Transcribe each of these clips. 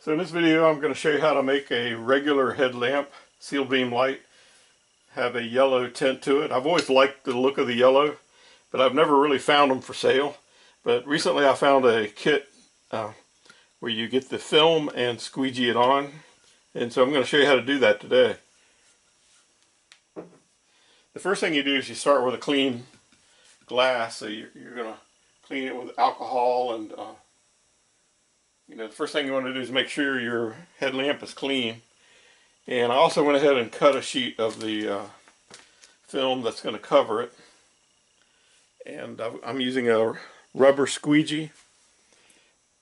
So in this video I'm going to show you how to make a regular headlamp, seal beam light, have a yellow tint to it. I've always liked the look of the yellow, but I've never really found them for sale. But recently I found a kit where you get the film and squeegee it on, and so I'm going to show you how to do that today. The first thing you do is you start with a clean glass, so you're going to clean it with alcohol, and the first thing you want to do is make sure your headlamp is clean. And I also went ahead and cut a sheet of the film that's going to cover it. And I'm using a rubber squeegee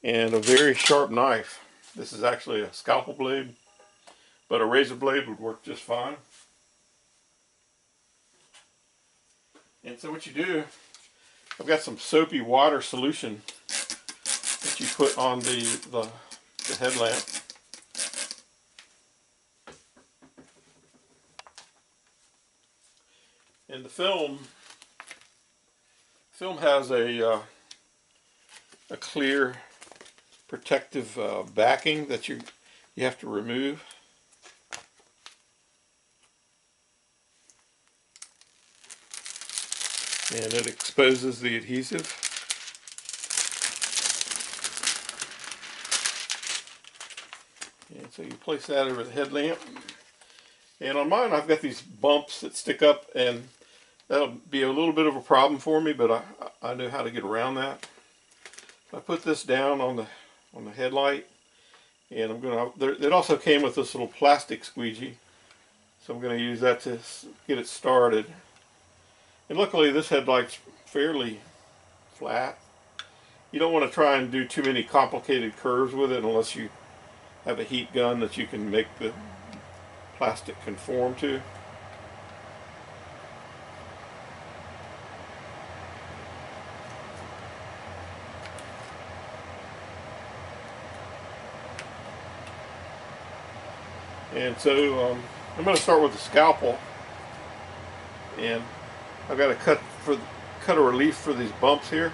and a very sharp knife. This is actually a scalpel blade, but a razor blade would work just fine. And so what you do, I've got some soapy water solution that you put on the headlamp. And the film has a clear protective backing that you have to remove. And it exposes the adhesive. And so you place that over the headlamp. And on mine I've got these bumps that stick up, and that'll be a little bit of a problem for me, but I know how to get around that. I put this down on the headlight, and it also came with this little plastic squeegee, so I'm going to use that to get it started. And luckily this headlight's fairly flat. You don't want to try and do too many complicated curves with it unless you have a heat gun that you can make the plastic conform to. And so I'm going to start with the scalpel, and I've got to cut a relief for these bumps here.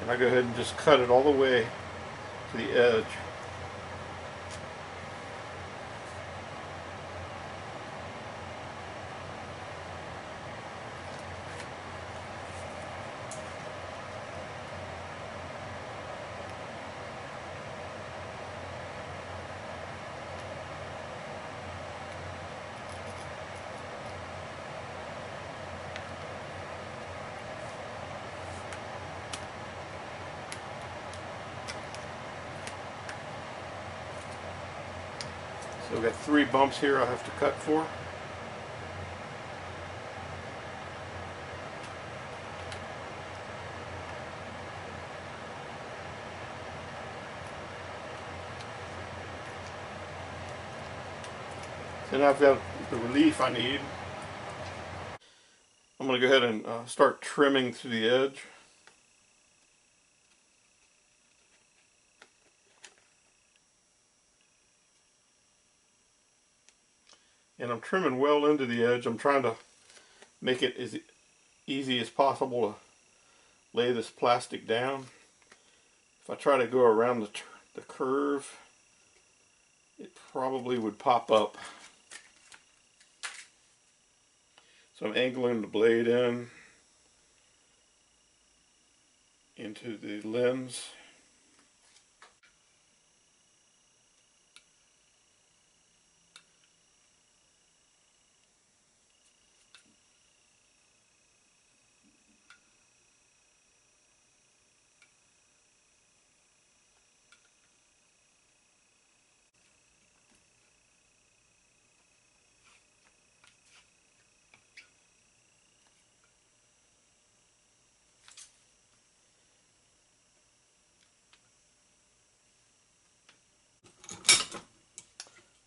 And I go ahead and just cut it all the way to the edge. So we've got 3 bumps here I have to cut for. Then I've got the relief I need. I'm going to go ahead and start trimming to the edge. And I'm trimming well into the edge. I'm trying to make it as easy as possible to lay this plastic down. If I try to go around the curve, it probably would pop up. So I'm angling the blade into the lens.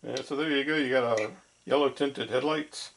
And so there you go, you got a yellow tinted headlights.